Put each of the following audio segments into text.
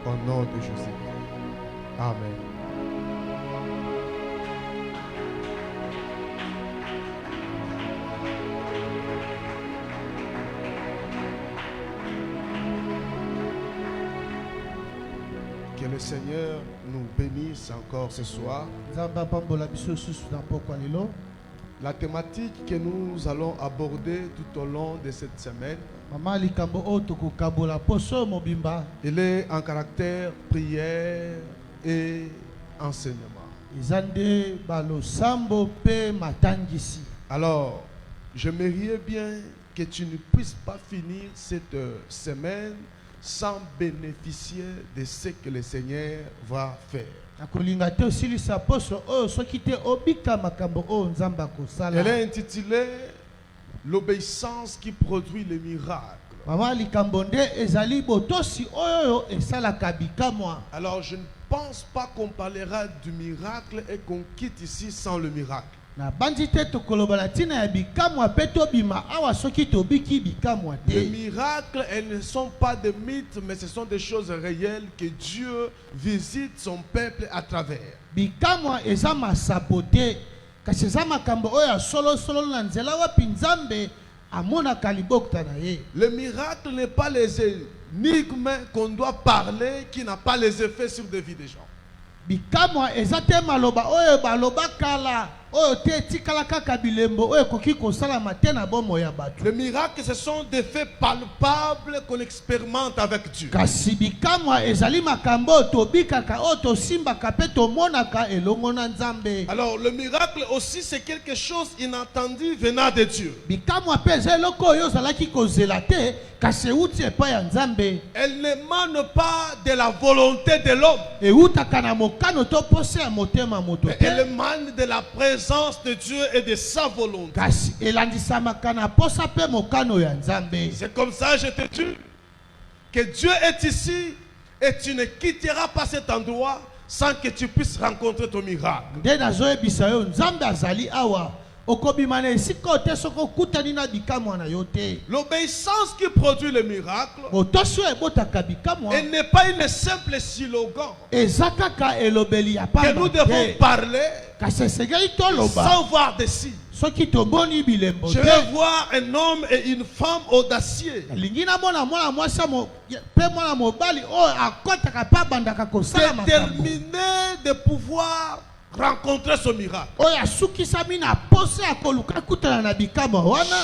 Au nom de Jésus. Amen. Que le Seigneur nous bénisse encore ce soir. La thématique que nous allons aborder tout au long de cette semaine, elle est en caractère prière et enseignement. Alors, j'aimerais bien que tu ne puisses pas finir cette semaine sans bénéficier de ce que le Seigneur va faire. Elle est intitulée l'obéissance qui produit le miracle. Alors je ne pense pas qu'on parlera du miracle et qu'on quitte ici sans le miracle. Les miracles, elles ne sont pas des mythes, mais ce sont des choses réelles que Dieu visite son peuple à travers. Le miracle n'est pas les énigmes qu'on doit parler qui n'ont pas les effets sur des vies des gens. Le miracle, ce sont des faits palpables qu'on expérimente avec Dieu. Alors le miracle aussi, c'est quelque chose inattendu venant de Dieu. Elle n'émane pas de la volonté de l'homme. Elle émane de la présence de Dieu et de sa volonté. C'est comme ça, je te dis, que Dieu est ici et tu ne quitteras pas cet endroit sans que tu puisses rencontrer ton miracle. L'obéissance qui produit le miracle, elle n'est pas une simple slogan que nous devons parler sans voir des signes. Je vais voir un homme et une femme audacieux, déterminés de pouvoir rencontrer ce miracle.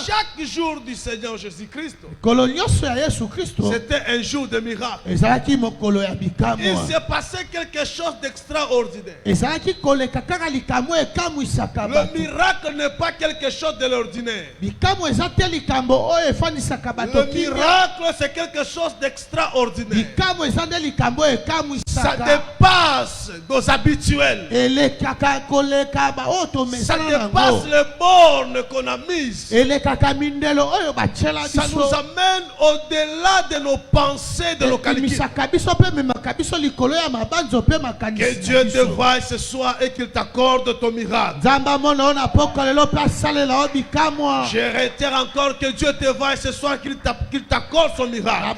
Chaque jour du Seigneur Jésus-Christ, c'était un jour de miracle. Il s'est passé quelque chose d'extraordinaire. Le miracle n'est pas quelque chose de l'ordinaire. Le miracle, c'est quelque chose d'extraordinaire. Ça dépasse nos habituels. Ça dépasse les bornes qu'on a mises. Ça nous amène au-delà de nos pensées, de nos calculs. Que Dieu te voie ce soir et qu'il t'accorde ton miracle. Je réitère encore que Dieu te voie ce soir, qu'il t'accorde son miracle.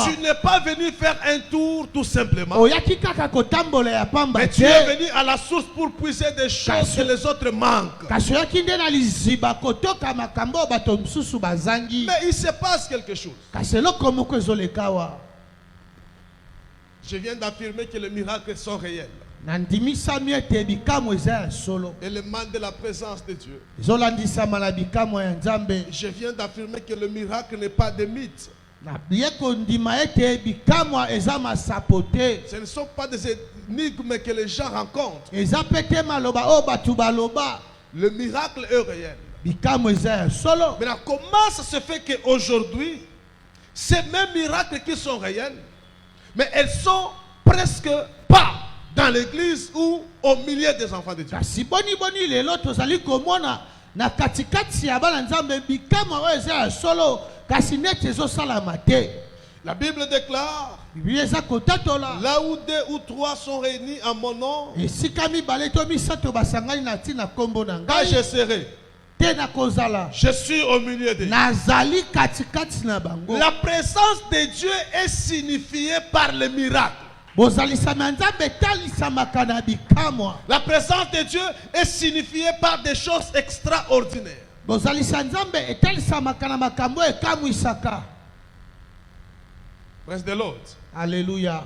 Tu n'es pas venu faire un tour tout simplement. Mais tu es venu à la source pour puiser des choses que les autres manquent. Mais il se passe quelque chose. Je viens d'affirmer que les miracles sont réels. Élément de la présence de Dieu. Je viens d'affirmer que le miracle n'est pas des mythes. Ce ne sont pas des énigmes que les gens rencontrent. Le miracle est réel. Maintenant, comment ça se fait qu'aujourd'hui, ces mêmes miracles qui sont réels, mais elles sont presque pas dans l'église ou au milieu des enfants de Dieu? La Bible déclare, là où 2 ou 3 sont réunis en mon nom, là je serai. Je suis au milieu de Dieu. La présence de Dieu est signifiée par le miracle. La présence de Dieu est signifiée par des choses extraordinaires. Praise the Lord. Alléluia.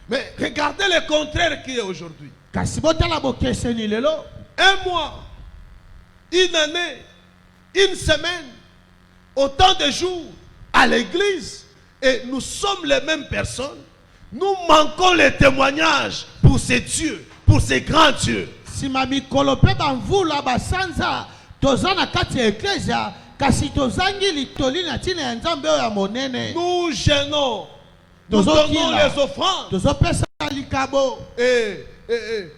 Mais regardez le contraire qui est aujourd'hui. Un mois, une année, une semaine, autant de jours à l'église, et nous sommes les mêmes personnes. Nous manquons les témoignages pour ces dieux, pour ces grands dieux. Si mami kolope banvula basanza tozana kati eklesia kasi tozangi litoli na tina ya nzambe ya monene. Nous gênons. Nous donnons les offrandes.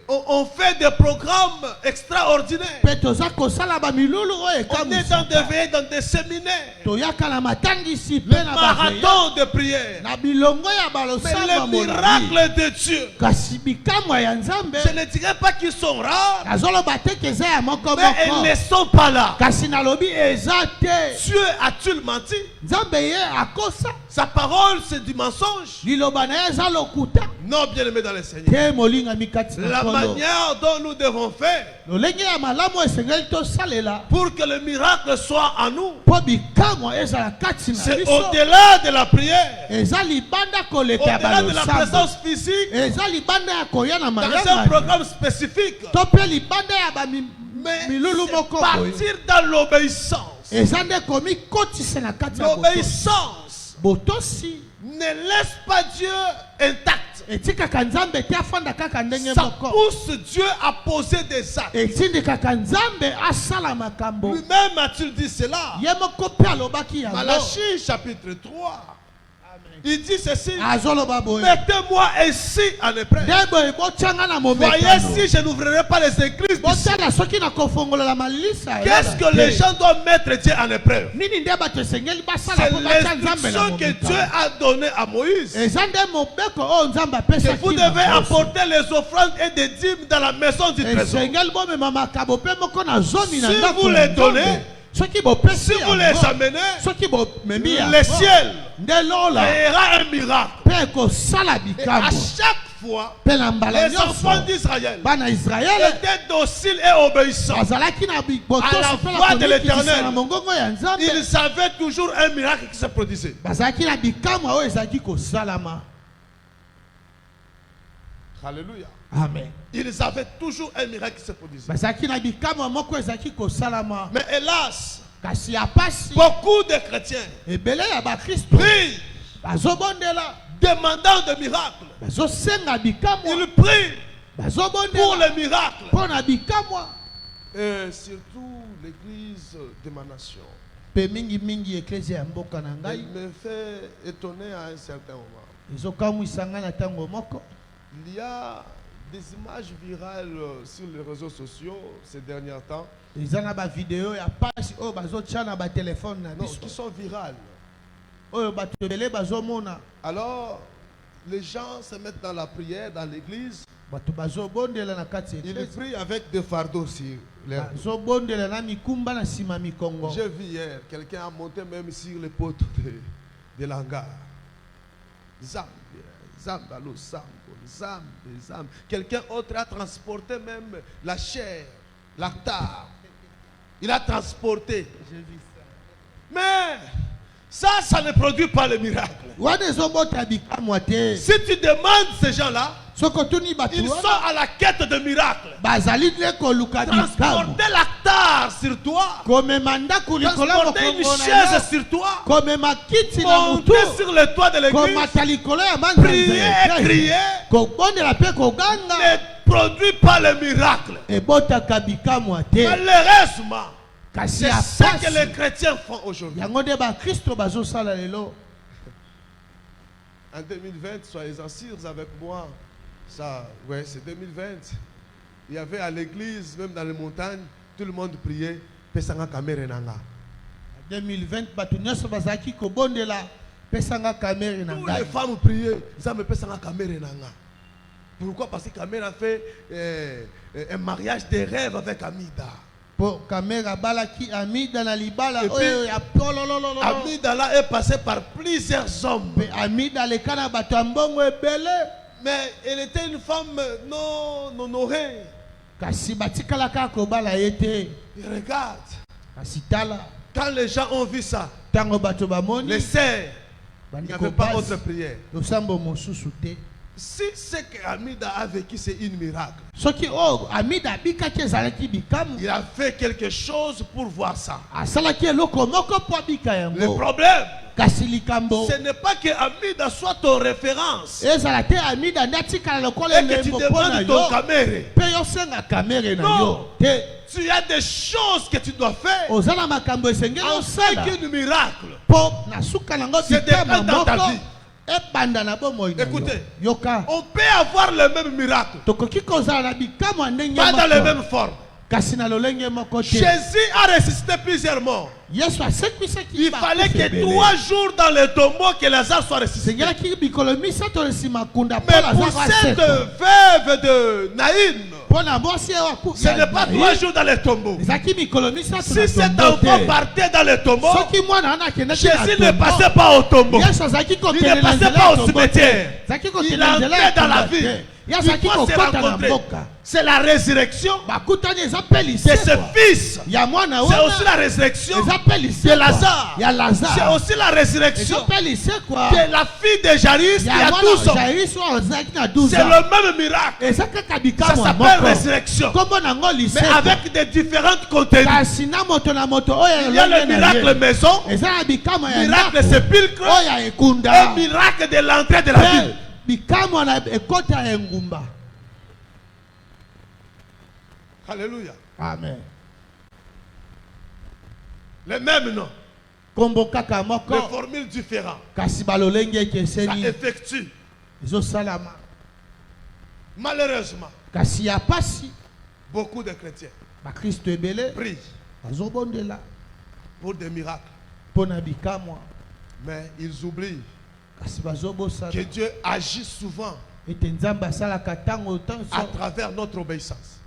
On fait des programmes extraordinaires. On est dans des veillées, dans des séminaires. Le marathon de prière. Mais le miracle de Dieu, je ne dirais pas qu'ils sont rares, mais ils ne sont pas là. Dieu a-t-il menti? Sa parole c'est du mensonge. Non, bien aimé dans le Seigneur. La manière dont nous devons faire pour que le miracle soit en nous, c'est au-delà de la prière, au-delà de la présence physique, dans un programme spécifique, mais c'est partir dans l'obéissance. L'obéissance ne laisse pas Dieu intact. Ça pousse Dieu à poser des actes. Lui-même a-t-il dit cela? Malachie chapitre 3. Il dit ceci: mettez-moi ainsi en épreuve. Voyez si je n'ouvrirai pas les églises. Qu'est-ce que les gens doivent mettre Dieu en épreuve? C'est l'instruction que Dieu a donnée à Moïse. Que vous devez apporter les offrandes et des dîmes dans la maison du trésor. Si vous les donnez, si vous les amenez, le ciel créera un miracle. Et à chaque fois, les enfants d'Israël étaient dociles et obéissants à la voix de l'Éternel. Ils savaient toujours un miracle qui se produisait. Alléluia. Amen. Ils avaient toujours un miracle qui se produisait. Mais hélas, beaucoup de chrétiens prient, demandant de miracles. Ils prient pour le miracle. Et surtout l'église de ma nation. Elle me fait étonner à un certain moment. Il y a des images virales sur les réseaux sociaux ces derniers temps. Non, qui sont virales. Alors, les gens se mettent dans la prière dans l'église. Ils prient avec des fardeaux sur leur dos. J'ai vu hier, quelqu'un a monté même sur les poteaux de l'hangar. Quelqu'un autre a transporté même la chair, l'actar. Il a transporté. Mais ça ne produit pas le miracle. Si tu demandes ces gens-là, ils sont à la quête de miracles. Transporter l'actar sur toi, transporter une chaise sur toi, monter sur le toit de l'église, prier et crier, ne produit pas le miracle. Malheureusement, c'est ça que les chrétiens font aujourd'hui. En 2020, soyez-en sûrs avec moi. Ça, ouais, c'est 2020. Il y avait à l'église, même dans les montagnes, tout le monde priait. 2020, toutes les femmes priaient. Pourquoi? Parce que Caméra a fait un mariage de rêve avec Amida. pour caméra balaki amidala libala amidala est passé par plusieurs hommes. Amidala kana batambongo ebele. Mais elle était une femme non honorée. Kasi batikala ka ko bala yete. Regarde. Kasi tala. Quand les gens ont vu ça, les sœurs, il n'y avait pas autre prière. Si ce qu'Amida a vécu, c'est un miracle. Il a fait quelque chose pour voir ça. Le problème, ce n'est pas que Amida soit ton référence et que tu demandes ton caméra. Non. Tu as des choses que tu dois faire en fait qu'un miracle se décale dans ta vie. Écoutez, on peut avoir le même miracle, pas dans les mêmes formes. Jésus a ressuscité plusieurs morts. Il fallait que 3 jours dans le tombeau que Lazare soit ressuscité. Mais pour cette veuve de Naïm, ce n'est pas 3 jours dans le tombeau. Si cet enfant partait dans le tombeau, Jésus ne passait pas au tombeau. Il ne passait pas au cimetière. Il entrait dans la vie. Il faut se rencontrer. C'est la résurrection de ce fils. C'est aussi la résurrection de Lazare. C'est aussi la résurrection de la fille de Jairus qui a 12 ans. C'est le même miracle. Ça s'appelle résurrection. Mais avec des différentes contenus. Il y a le miracle maison, miracle sépulcre et miracle de l'entrée de la ville. Alléluia. Amen. Les mêmes noms. Les formules différentes. Ça effectue. Malheureusement, beaucoup de chrétiens prient pour des miracles. Mais ils oublient que Dieu agit souvent à travers notre obéissance.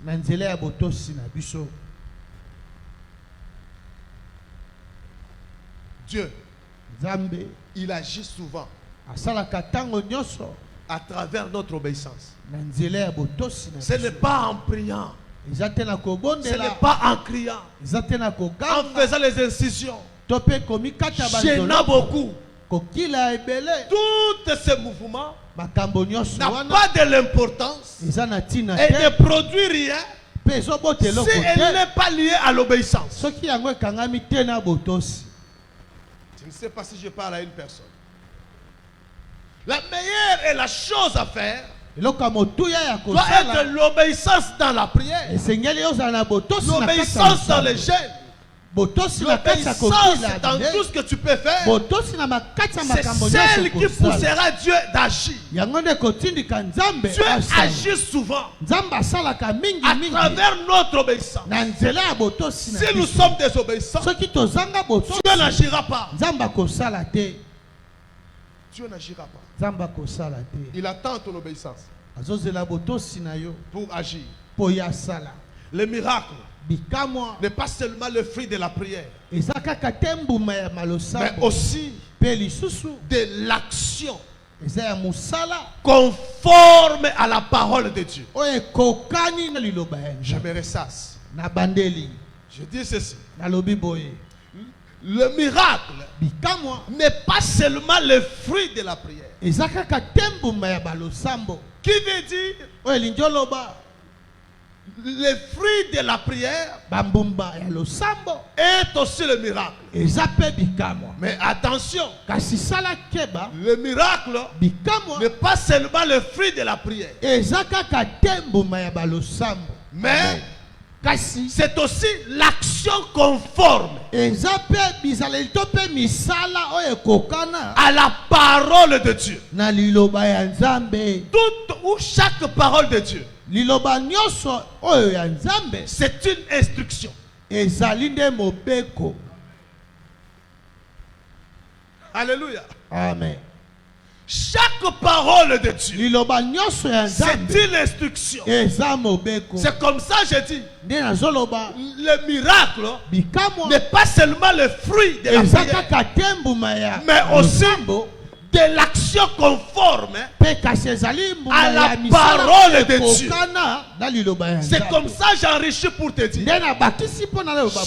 Dieu, il agit souvent à travers notre obéissance. Ce n'est pas en priant, ce n'est pas en criant, en faisant les incisions, gênant beaucoup. Tous ces mouvements n'ont pas de l'importance et ne produisent rien si elle n'est pas liée à l'obéissance. Je ne sais pas si je parle à une personne. La meilleure et la chose à faire doit être l'obéissance dans la prière, l'obéissance dans les jeûnes, l'obéissance dans tout ce que tu peux faire. C'est celle qui poussera Dieu d'agir. Dieu agit souvent à travers notre obéissance. Si nous sommes désobéissants, Dieu n'agira pas. Dieu n'agira pas. Il attend ton obéissance pour agir. Le miracle n'est pas seulement le fruit de la prière, mais aussi de l'action conforme à la parole de Dieu. Je me ressasse. Je dis ceci. Le miracle n'est pas seulement le fruit de la prière. Qui veut dire le fruit de la prière est aussi le miracle. Mais attention, le miracle n'est pas seulement le fruit de la prière, mais c'est aussi l'action conforme à la parole de Dieu. Toute ou chaque parole de Dieu, c'est une instruction. Alléluia. Amen. Chaque parole de Dieu, c'est une instruction. C'est comme ça que je dis. Le miracle n'est pas seulement le fruit de la prière, mais aussi de l'action conforme à la parole de Dieu. C'est comme ça que j'enrichis pour te dire.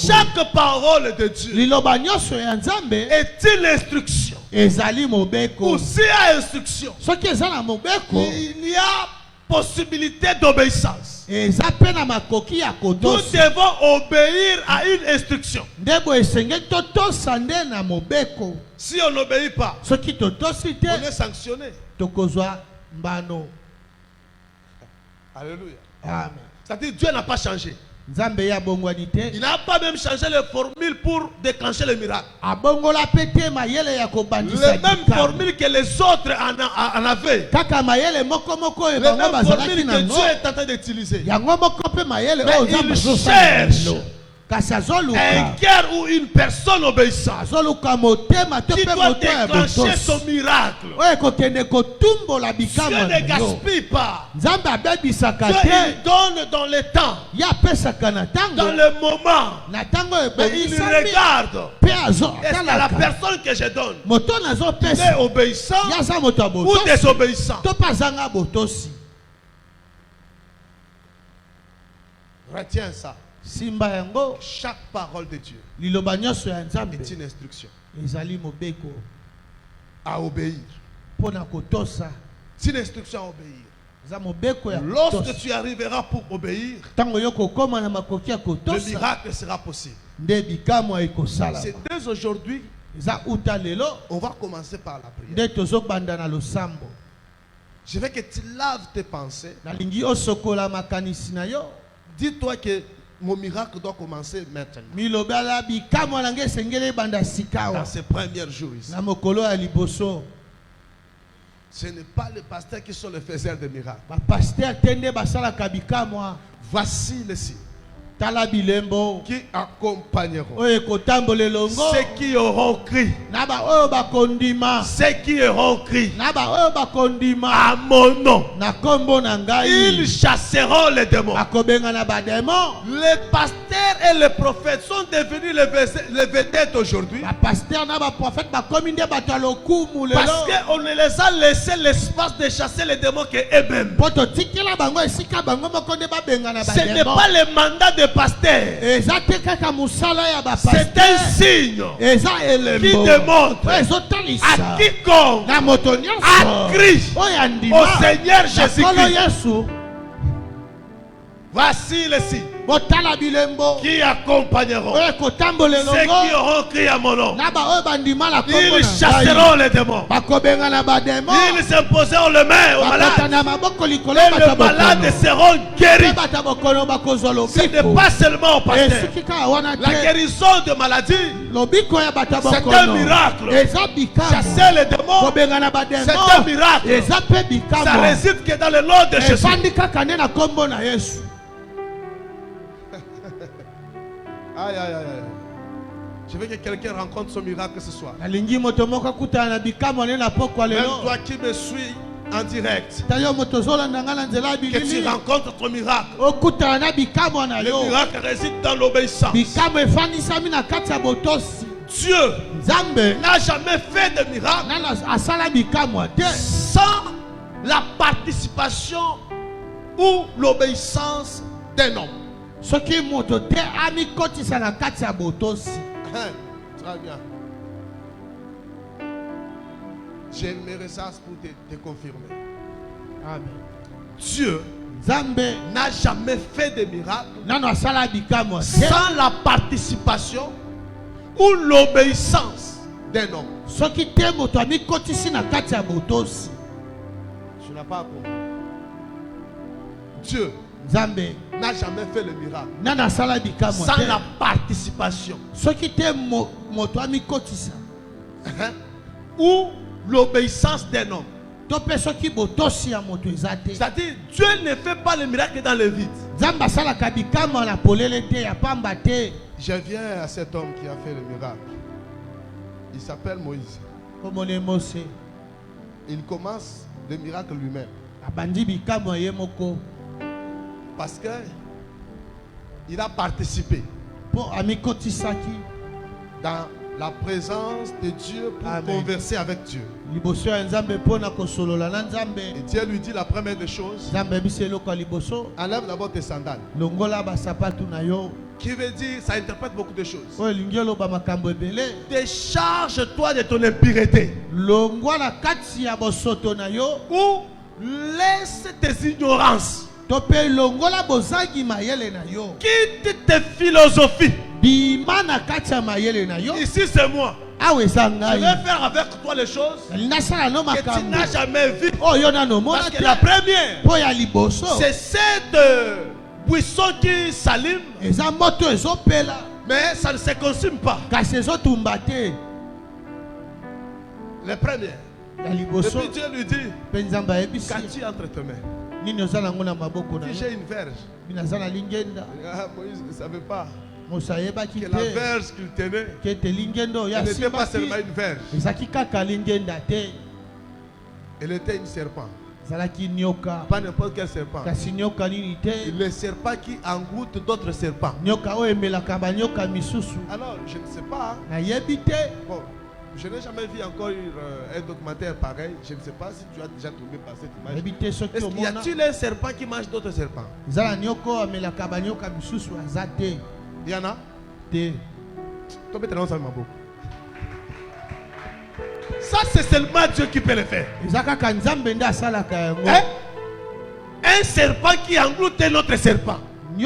Chaque parole de Dieu est une instruction. Aussi à instruction, il y a possibilité d'obéissance. Nous devons obéir à une instruction. Si on n'obéit pas, on est sanctionné. Alléluia. Amen. C'est-à-dire Dieu n'a pas changé. Il n'a pas même changé les formules pour déclencher le miracle. Les mêmes formules que les autres en avaient. Les mêmes formules que Dieu est en train d'utiliser. Mais il cherche un cœur ou une personne obéissante qui doit déclencher son miracle. Dieu ne gaspille pas. Dieu il donne dans le temps, dans le moment. Mais il regarde, est-ce que la personne que je donne est obéissant ou désobéissant? Retiens ça. Chaque parole de Dieu est une instruction à obéir. C'est une instruction à obéir. Lorsque tu arriveras pour obéir, le miracle sera possible. C'est dès aujourd'hui, on va commencer par la prière. Je veux que tu laves tes pensées. Dis-toi que mon miracle doit commencer maintenant. Dans ces premiers jours ici. Ce n'est pas les pasteurs qui sont les faiseurs de miracles. Voici les signes qui accompagneront ceux qui auront crié. Ceux qui auront crié à mon nom, ils chasseront les démons. Les pasteurs et les prophètes sont devenus les vedettes aujourd'hui parce qu'on les a laissé l'espace de chasser les démons qu'eux-mêmes. Ce n'est pas le mandat de pasteur. C'est un signe qui démontre à quiconque a crié au Seigneur Jésus-Christ. Voici le signe qui accompagneront ceux qui auront crié à mon nom. Ils chasseront les démons. Ils imposeront les mains aux malades. Et les malades seront guéris. Ce n'est pas seulement au pasteur. La guérison de maladie, c'est un miracle. Chasser les démons, c'est un miracle. Ça réside que dans le nom de Jésus. Aïe, aïe, aïe. Je veux que quelqu'un rencontre son miracle ce soir. Même toi qui me suis en direct, que tu rencontres ton miracle. Le miracle réside dans l'obéissance. Dieu n'a jamais fait de miracle sans la participation ou l'obéissance d'un homme. Très bien. J'ai une message pour te confirmer. Amen. Dieu n'a jamais fait de miracle sans la participation ou l'obéissance d'un homme. Tu n'as pas compris. Dieu n'a jamais fait le miracle sans la participation ou l'obéissance d'un homme. C'est-à-dire, Dieu ne fait pas le miracle dans le vide. Je viens à cet homme qui a fait le miracle. Il s'appelle Moïse. il commence le miracle lui-même. Parce que il a participé dans la présence de Dieu pour converser avec Dieu. Et Dieu lui dit la première des choses: enlève d'abord tes sandales. Qui veut dire, ça interprète beaucoup de choses. Décharge-toi de ton impureté. Ou laisse tes ignorances. Quitte tes philosophies. Ici c'est moi. Je vais faire avec toi les choses que tu n'as jamais vues. Parce que la première, c'est cette buisson qui s'allume, mais ça ne se consume pas. Le premier. Et puis Dieu lui dit: qu'as-tu entre tes mains? J'ai une verge. Moïse ne savait pas que la verge qu'il tenait, n'était pas seulement une verge. Elle était une serpent. Pas n'importe quel serpent. Le serpent qui engloutit d'autres serpents. Alors, je ne sais pas. Bon, je n'ai jamais vu encore un documentaire pareil. Je ne sais pas si tu as déjà tombé par cette image. Est-ce qu'il y a-t-il un serpent qui mange d'autres serpents? Il y en a? Ça, c'est seulement Dieu qui peut le faire. Un serpent qui engloutit un autre serpent. Je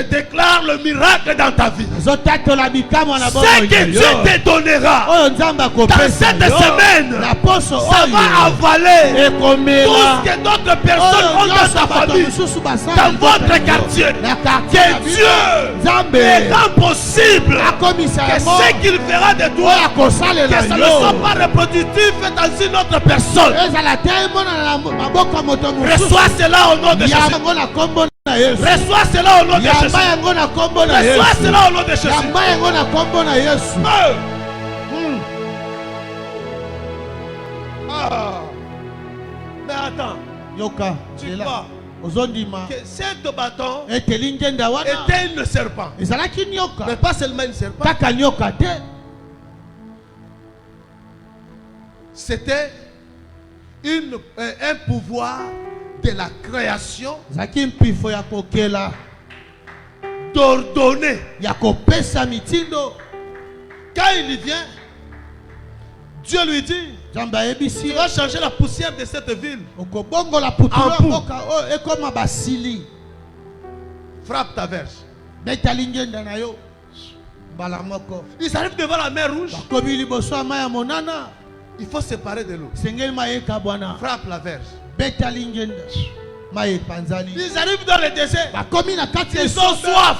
déclare le miracle dans ta vie. Ce que Dieu te donnera dans cette semaine, ça va avaler tout ce que d'autres personnes ont dans ta famille, dans votre quartier. Que Dieu rend possible que ce qu'il fera de toi, que ça ne soit pas reproductif dans une autre personne. Reçois cela au nom de Jésus. Reçois cela au nom de Jésus. Reçois cela au nom de Jésus. Mais attends. Tu vois que cet bâton était une serpent. Mais pas seulement une serpent. C'était un pouvoir de la création d'ordonner. Quand il vient, Dieu lui dit: tu vas changer la poussière de cette ville en poux. Frappe ta verge. Ils arrivent devant la mer Rouge. Il faut séparer de l'eau. Frappe la verge. Ils arrivent dans le désert. Ils ont soif.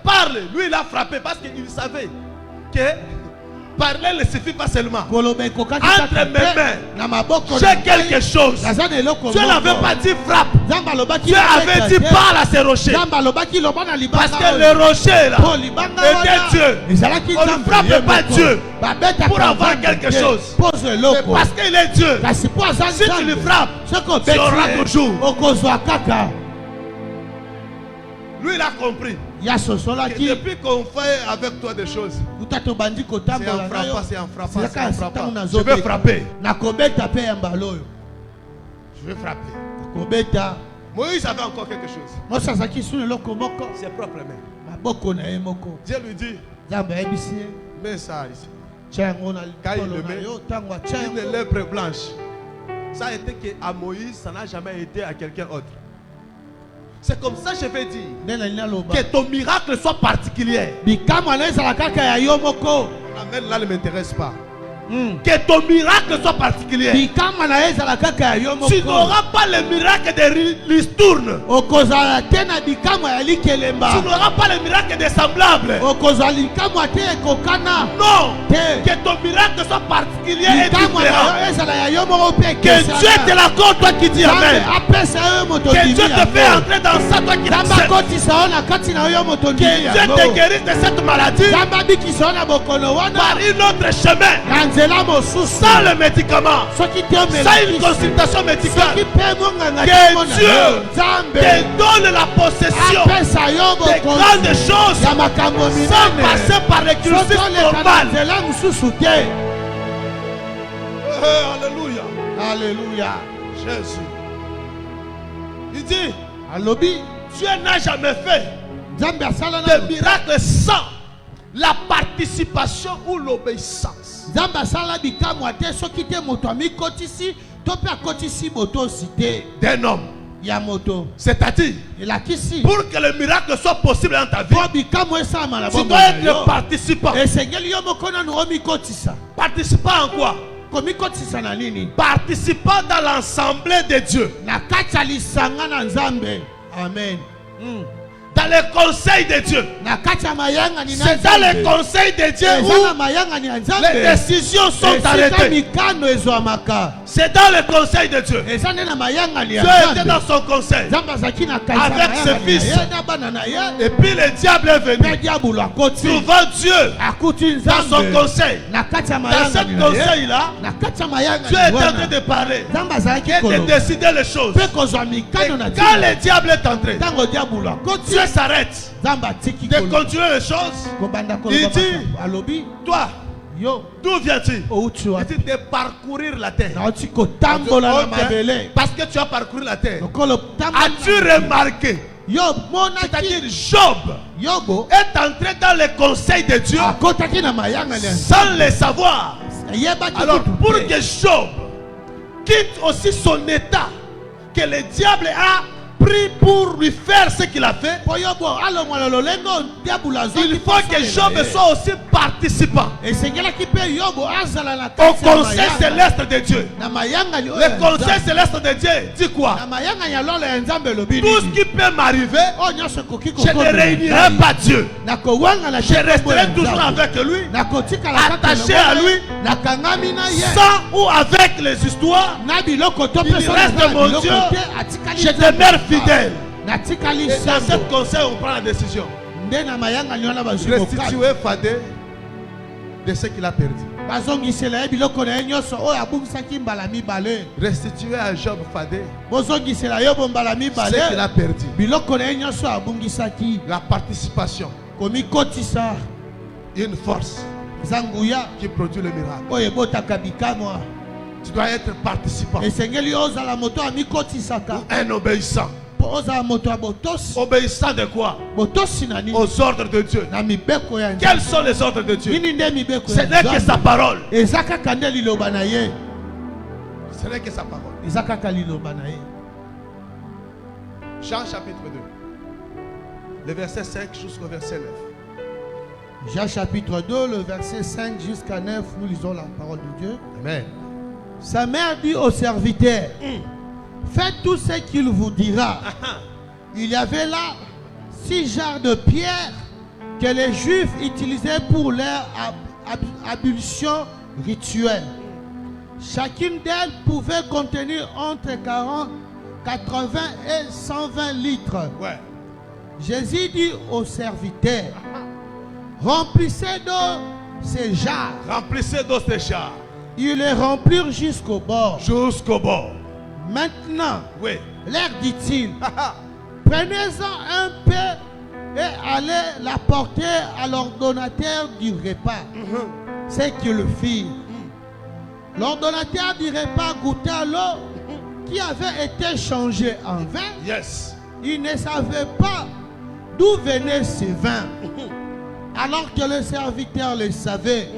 Parle. Lui, il a frappé parce qu'il savait que parler ne suffit pas seulement. Entre mes mains, j'ai quelque chose. Dieu n'avait pas dit frappe. Dieu avait dit parle à ces rochers. Parce que le rocher là était Dieu. On ne frappe pas Dieu pour avoir quelque chose. Mais parce qu'il est Dieu, si tu le frappes, tu auras toujours. Lui, il a compris. Que depuis qu'on fait avec toi des choses, c'est en frappant. Je vais frapper. Je vais frapper. Moïse avait encore quelque chose. Ses propres mains. Dieu lui dit: mets ça ici. Quand il le met, une lèvre blanche. Ça a été qu'à Moïse, ça n'a jamais été à quelqu'un autre. C'est comme ça que je vais dire que ton miracle soit particulier. Amen, là ne m'intéresse pas. que ton miracle soit particulier. Tu n'auras pas le miracle de ristourne. Tu n'auras pas le miracle de semblable. Non. Que ton miracle soit particulier et différent. Que Dieu te l'accorde, toi qui dis Amen. Que Dieu te fait entrer dans ça, toi qui l'acceptes. Que Dieu te guérisse de cette maladie par une autre chemin. Sans le médicament, sans une consultation médicale, que Dieu te donne la possession des grandes choses sans passer par les cursus normal. Alléluia. Alléluia. Jésus. Il dit, Dieu n'a jamais fait de miracle sans la participation ou l'obéissance d'un homme. C'est-à-dire, pour que le miracle soit possible dans ta vie, tu dois être participant. Participant en quoi? Participant dans l'assemblée de Dieu. Amen. Dans le conseil de Dieu. C'est dans le conseil de Dieu où les décisions sont arrêtées. C'est dans le conseil de Dieu. Dieu était dans son conseil avec ses fils. Et puis le diable est venu. Souvent Dieu dans son conseil. Dans ce conseil-là, Dieu est en train de parler et de décider les choses. Et quand le diable est entré, Dieu s'arrête de continuer les choses. Il dit, toi, d'où viens-tu? Il dit de parcourir la terre. Parce que tu as parcouru la terre. As-tu remarqué? C'est-à-dire Job est entré dans le conseil de Dieu sans le savoir. Alors pour que Job quitte aussi son état que le diable a pris pour lui faire ce qu'il a fait, il faut que Job soit aussi participant au conseil céleste de Dieu. Le conseil céleste de Dieu dit quoi? Tout ce qui peut m'arriver, je ne réunirai pas Dieu. Je resterai toujours avec lui, attaché à lui, sans ou avec les histoires. Il reste mon Dieu. Je demeure fidèle. Et dans ce conseil, on prend la décision. Restituer Fadé de ce qu'il a perdu. Restituer à Job Fadé ce qu'il a perdu. La participation. Une force qui produit le miracle. Tu dois être participant. Un obéissant. Obéissant de quoi? Aux ordres de Dieu. Quels sont les ordres de Dieu? Ce n'est que sa parole. Ce n'est que sa parole. Jean chapitre 2. Le verset 5 jusqu'au verset 9. Jean chapitre 2, le verset 5 jusqu'à 9, nous lisons la parole de Dieu. Amen. Sa mère dit au serviteur, faites tout ce qu'il vous dira. Il y avait là 6 jarres de pierre que les Juifs utilisaient pour leur ablution rituelle. Chacune d'elles pouvait contenir entre 80 et 120 litres. Ouais. Jésus dit au serviteur, remplissez d'eau ces jarres. Remplissez d'eau ces jarres. Ils les remplirent jusqu'au bord. Jusqu'au bord. Maintenant, oui. Leur dit-il, prenez-en un peu et allez l'apporter à l'ordonnateur du repas. C'est qu'ils firent. L'ordonnateur du repas goûta l'eau qui avait été changée en vin. Yes. Il ne savait pas d'où venait ce vin, alors que le serviteur le savait.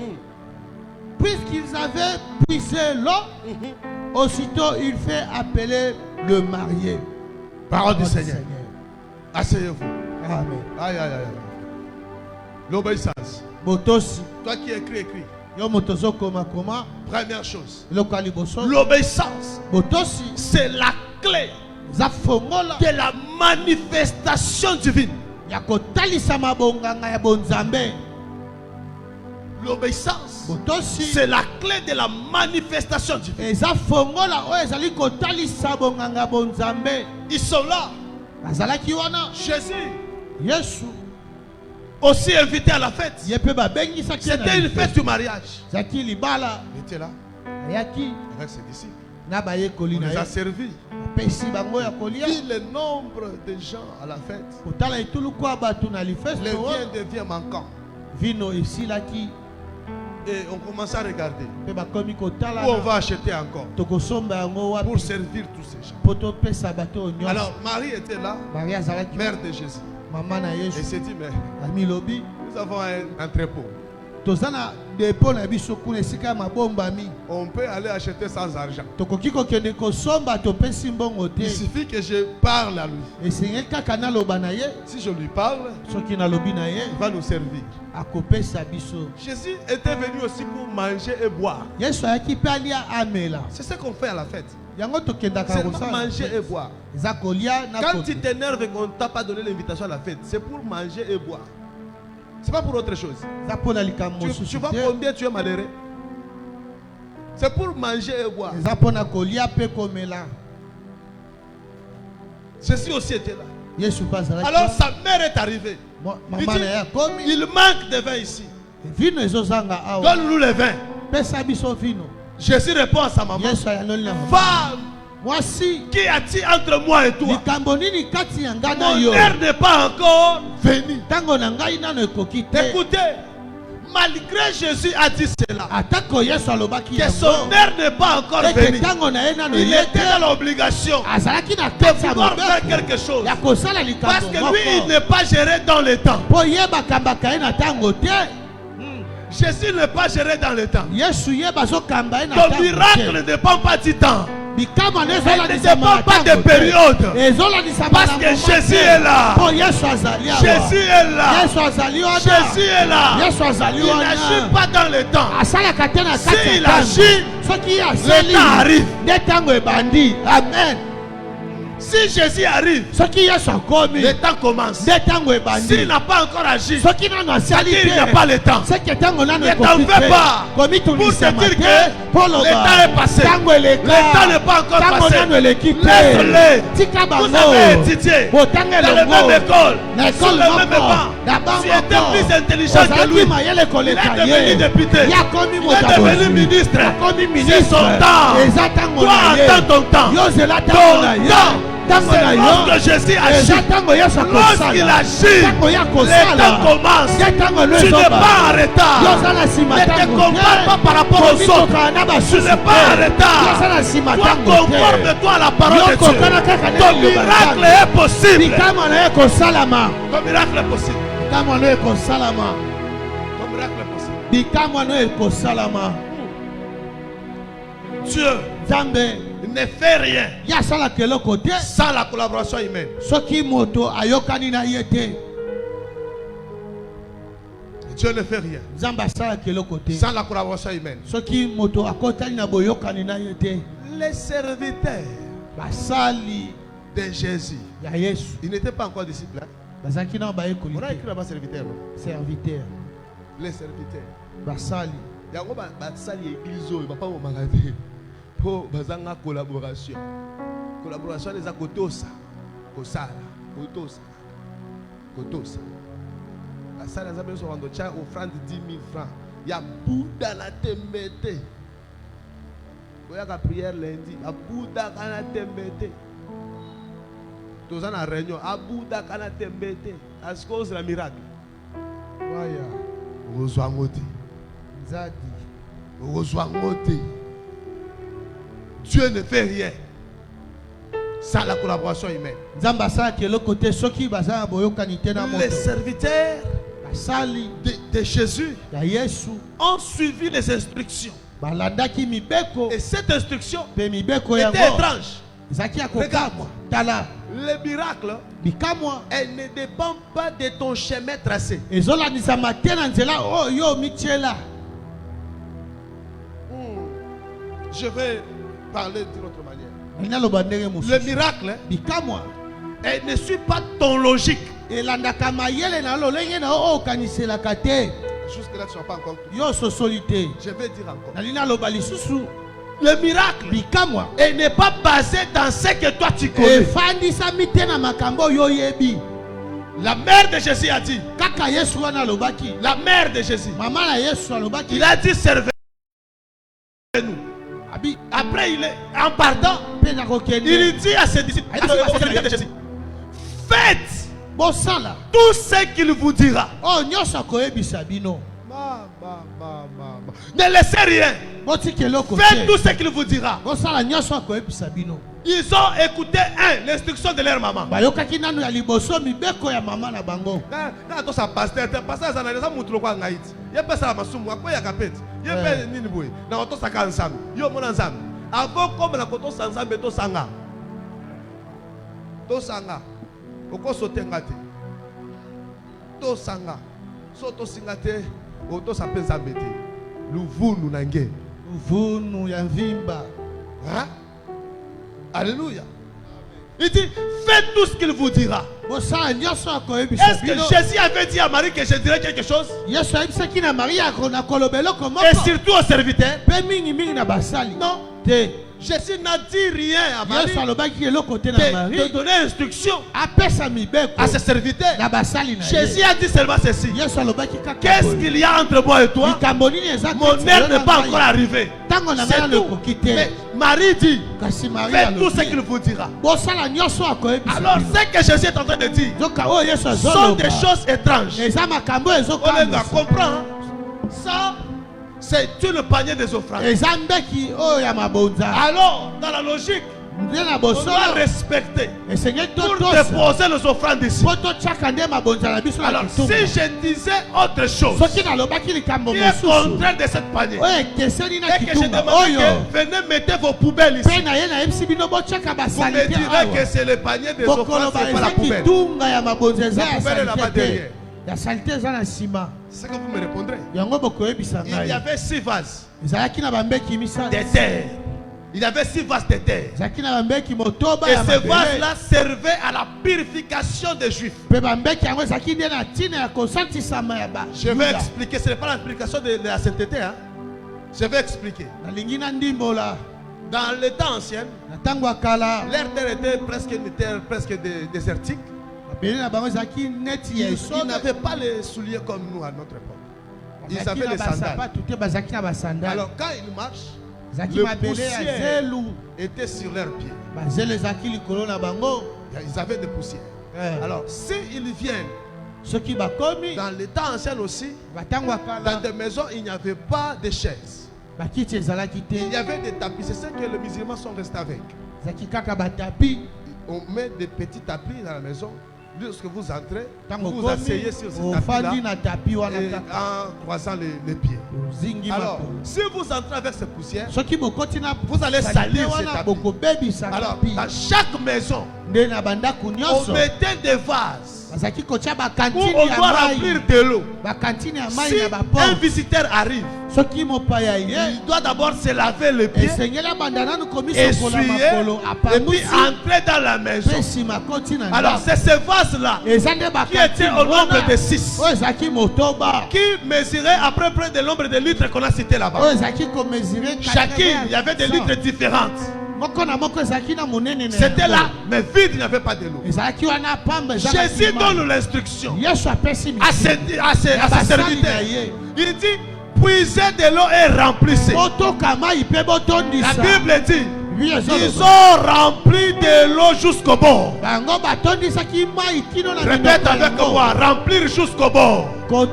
Puisqu'ils avaient puisé l'eau, aussitôt il fait appeler le marié. Parole du Seigneur. Asseyez-vous. Amen. Aïe, aïe, aïe. L'obéissance. Botosi. Toi qui écris, écris. Première chose, l'obéissance, c'est la clé de la manifestation divine. L'obéissance, c'est la clé de la manifestation divine. Ils sont là. Jésus, aussi invité à la fête. C'était une fête du mariage. Il était là avec ses disciples. On les a servis. Vu le nombre de gens à la fête, le vin devient manquant. Et on commence à regarder où on va acheter encore pour servir tous ces gens. Alors Marie était là, mère de Jésus. Et s'est dit, mais nous avons un entrepôt. On peut aller acheter sans argent. Il suffit que je parle à lui. Si je lui parle, il va nous servir. Jésus était venu aussi pour manger et boire. C'est ce qu'on fait à la fête. C'est manger et boire. Quand tu t'énerves et qu'on ne t'a pas donné l'invitation à la fête, c'est pour manger et boire. C'est pas pour autre chose. Tu vois combien tu es malheureux? C'est pour manger et boire. Ceci aussi était là. Alors sa mère est arrivée. Il dit, il manque de vin ici. Donne-nous le vin. Jésus répond à sa maman. Femme, qui a-t-il entre moi et toi? Mon heure n'est pas encore venue. Écoutez, malgré Jésus a dit cela, que son heure n'est pas encore venue, il était dans l'obligation de pouvoir faire quelque chose. Parce que lui, il n'est pas géré dans le temps. Jésus n'est pas géré dans le temps. Ton miracle ne dépend pas du temps. Elle ne dépend pas de période. Parce que Jésus est là. Jésus est là. Jésus est là. Il n'agit pas dans le temps. S'il agit, le temps arrive. Amen. Si Jésus arrive, le temps commence. S'il n'a pas encore agi, c'est-à-dire qu'il n'y a pas le temps. Ne t'en fais pas pour te dire que le temps est passé. Le temps n'est pas encore passé. Laisse-les. Vous avez étudié dans la même école, sur le même banc. Tu étais plus intelligent que lui. Il est devenu député. Il est devenu ministre. C'est son temps. Toi, attends ton temps. C'est lorsque Jésus agit. Lorsqu'il agit, le temps commence. Tu n'es pas en retard. Ne te compare pas par rapport aux autres. Tu n'es pas en retard. Toi, conforme-toi à la parole de Dieu. Ton miracle est possible. Ton miracle est possible. Ton miracle est possible. Dieu ne fait rien sans la collaboration humaine. Dieu ne fait rien sans la collaboration humaine. Les serviteurs de Jésus, ils n'étaient pas encore disciples. On a écrit là-bas serviteurs. Les serviteurs. Il y a pour bazanga collaboration. Collaboration les akotosa. Kosala. Kotosa. La salle des amis sont en train offrande 10 000 francs. Il y a Bouddha la tembete. Il y a la prière lundi. A Bouddha la tembete. Tous en a réunion. A Bouddha la tembete. À ce cause la miracle. Waya. Ozwangote. Zadi. Ozwangote. Dieu ne fait rien sans la collaboration humaine. Les serviteurs de Jésus ont suivi les instructions. Et cette instruction était étrange. Regarde-moi. Le miracle, elle ne dépend pas de ton chemin tracé. Je vais parler d'une autre manière. Le miracle ne suit pas ton logique. Jusque-là, tu n'as pas encore compris. Je vais dire encore. Le miracle n'est pas basé dans ce que toi tu connais. La mère de Jésus a dit. La mère de Jésus. Il a dit servez-nous. Après, en partant, il dit à ses disciples, faites tout ce qu'il vous dira. Ne laissez rien. Faites tout ce qu'il vous dira. Ils ont écouté l'instruction de leur maman. Avant comme la koto sansa beto sanga. To sanga. Oko sotengate. To sanga. Soto singate. Oto sapenza bete. Luvunu nange. Luvunu ya vimba. Hein? Alléluia. Il dit, faites tout ce qu'il vous dira. Est-ce que Jésus avait dit à Marie que je dirais quelque chose? Et surtout aux serviteurs? Non. Jésus n'a dit rien à Marie de donner instruction à ses serviteurs. Jésus a dit seulement ceci. Qu'est-ce qu'il y a entre moi et toi? Mon heure n'est pas encore arrivée. C'est tout. Mais Marie dit, faites tout ce qu'il vous dira. Alors ce que Jésus est en train de dire sont des choses étranges. On les comprend. Ça, c'est tout le panier des offrandes. Alors, dans la logique, on doit respecter pour déposer les offrandes ici. Alors, si je disais autre chose qui est contraire de cette panier, et que je demandais que venez mettre vos poubelles ici, vous me direz que c'est le panier des offrandes, c'est pas la poubelle. La poubelle est là-bas derrière. C'est que vous me répondrez. Il y avait 6 vases de terre. Il y avait 6 vases de terre. Et ces vases-là servaient à la purification des Juifs. Je vais expliquer. Ce n'est pas l'explication de la sainteté. Hein? Je vais expliquer. Dans le temps ancien, leur terre était presque une terre presque désertique. Ils n'avaient pas les souliers comme nous à notre époque. Ils avaient des sandales. Alors quand ils marchent, le poussière était sur leurs pieds. Ils avaient des poussières. Alors s'ils viennent dans les temps anciens aussi, dans des maisons il n'y avait pas de chaises. Il y avait des tapis. C'est ce que les musulmans sont restés avec. On met des petits tapis dans la maison. Lorsque vous entrez, vous vous asseyez sur ce tapis-là en croisant les pieds. Alors, si vous entrez avec ces poussières, vous allez salir ces tapis. Alors, dans chaque maison, on mettait des vases où on doit remplir de l'eau. Si un visiteur arrive, il doit d'abord se laver les pieds, essuyer, et puis entrer dans la maison. Alors c'est ces vases-là qui étaient au nombre de 6, qui mesuraient à peu près de nombre de litres qu'on a cité là-bas. Chacune, il y avait des litres différentes. C'était là, mais vide, il n'y avait pas de l'eau. Jésus donne l'instruction à ses serviteurs. Il dit, puisez de l'eau et remplissez. La Bible dit, ils ont rempli de l'eau jusqu'au bord. Répète avec moi, remplir jusqu'au bord. Oui,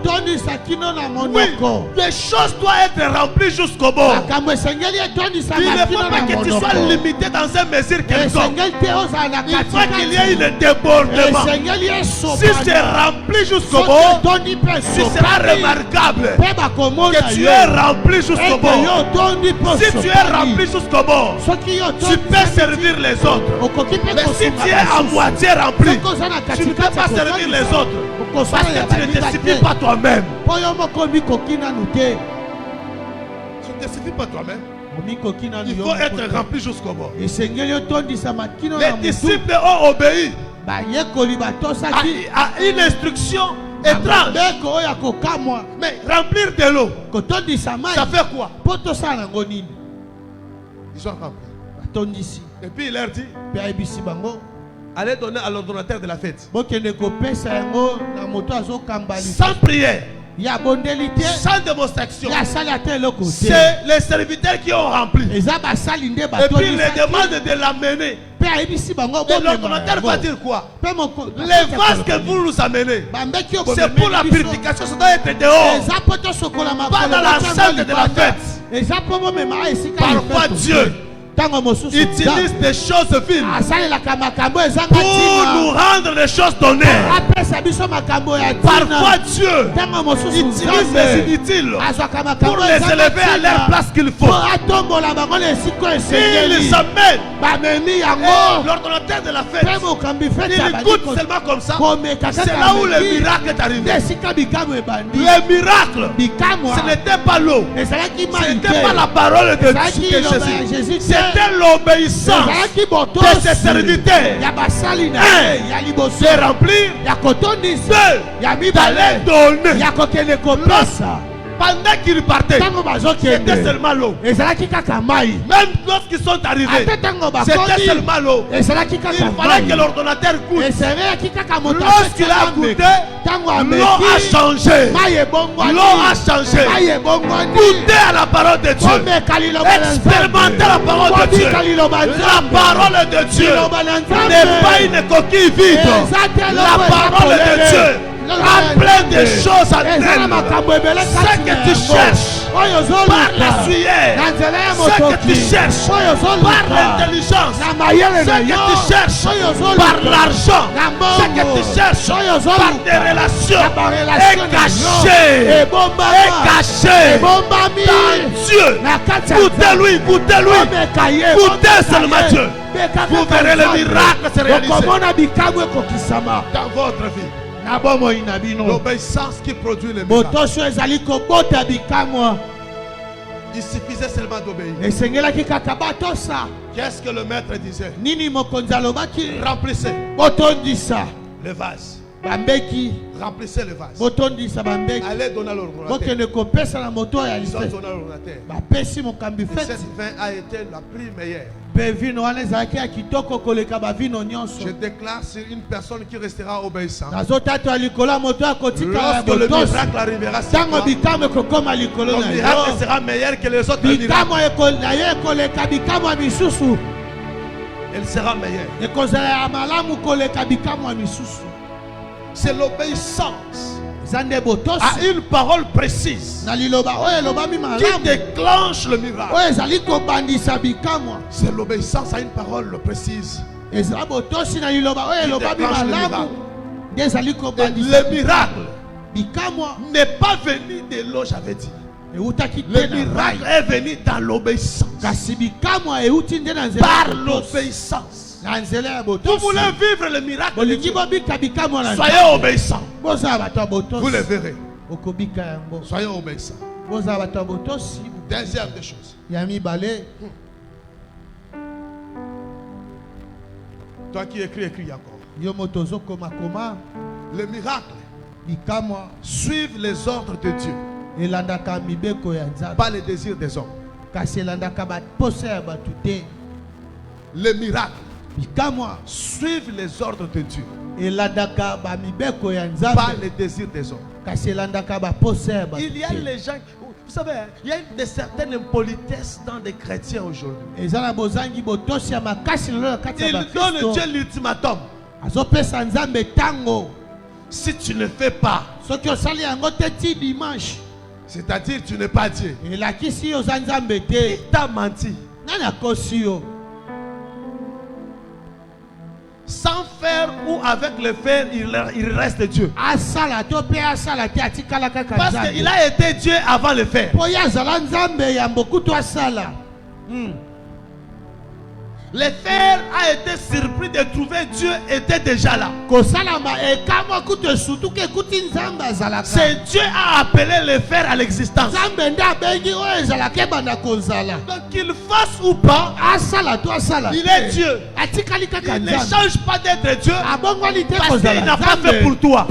les choses doivent être remplies jusqu'au bord. Il ne faut pas que tu sois limité dans une mesure quelconque. Il faut qu'il y ait un débordement. Si c'est rempli jusqu'au bord, tu seras remarquable que tu es rempli jusqu'au bord. Si tu es rempli jusqu'au bord, tu peux servir les autres. Mais si tu es à moitié rempli, tu ne peux pas servir les autres. Parce que tu ne te suffis pas toi-même. Tu ne te suffis pas toi-même. Il faut être rempli jusqu'au bout. Les disciples ont obéi à une instruction étrange. Mais remplir de l'eau, ça fait quoi? Ils ont rempli. Et puis il leur dit, allez donner à l'ordonnateur de la fête. Sans prière, sans démonstration, c'est les serviteurs qui ont rempli. Et puis il les demande de l'amener. Et l'ordonnateur va dire quoi? Les vases que vous nous amenez, c'est pour la purification, ça doit être dehors, pas dans la salle de la fête. Parfois Dieu utilise des choses viles pour nous rendre les choses données. Parfois Dieu utilise les inutiles pour les élever à leur place qu'il faut. Il les amène. Et l'ordonnateur de la fête, il goûte seulement comme ça. C'est là où le miracle est arrivé. Le miracle, ce n'était pas l'eau, ce n'était pas la parole de Jésus, c'était l'obéissance de ses serviteurs. C'est remplir, d'aller donner. Pendant qu'ils partaient, c'était seulement l'eau. Même lorsqu'ils sont arrivés, c'était seulement l'eau. Il fallait que l'ordonnateur goûte. Lorsqu'il a goûté, l'eau a changé. L'eau a changé. Goûtez à la parole de Dieu. Expérimentez la parole de Dieu. La parole de Dieu n'est pas une coquille vide. La parole de Dieu a plein de choses à elle. Ce que tu cherches par la sueur, ce que tu cherches par l'intelligence, ce que tu cherches par l'argent, ce que tu cherches par des relations est caché. Est caché dans Dieu. Goûtez-lui, goûtez-lui, goûtez seulement Dieu. Vous verrez le miracle se réaliser dans votre vie. L'obéissance qui produit le miracle. Il suffisait seulement d'obéir. Qu'est-ce que le maître disait? Remplissez le vase. Remplissez le vase. Allez donner à l'ordonnateur. Ils ont donné à l'ordonnateur. Et cette vin a été la plus meilleure. Je déclare sur une personne qui restera obéissante. Lorsque le miracle arrivera sur toi, ton miracle sera meilleur que les autres miracles. Elle sera meilleure. C'est l'obéissance à une parole précise qui déclenche le miracle. C'est l'obéissance à une parole précise qui déclenche le miracle n'est pas venu de l'eau, j'avais dit. Le miracle est venu dans l'obéissance. Par l'obéissance. Vous voulez vivre le miracle de Dieu, soyez obéissants. Vous le verrez. Soyez obéissants. Deuxième des choses. Toi qui écris encore. Le miracle suivre les ordres de Dieu, pas les désirs des hommes. Le miracle suivre les ordres de Dieu, pas les désirs des hommes. Il y a les gens, vous savez, il y a de certaines impolitesses dans des chrétiens aujourd'hui. Ils donnent Dieu l'ultimatum. Si tu ne fais pas, c'est-à-dire tu n'es pas Dieu. Il t'a menti. Sans faire ou avec le faire, il reste Dieu. Parce qu'il a été Dieu avant le faire. Le fer a été surpris de trouver Dieu était déjà là. C'est Dieu a appelé le fer à l'existence. Donc qu'il fasse ou pas, il est Dieu. Il ne change pas d'être Dieu parce qu'il n'a pas fait pour toi.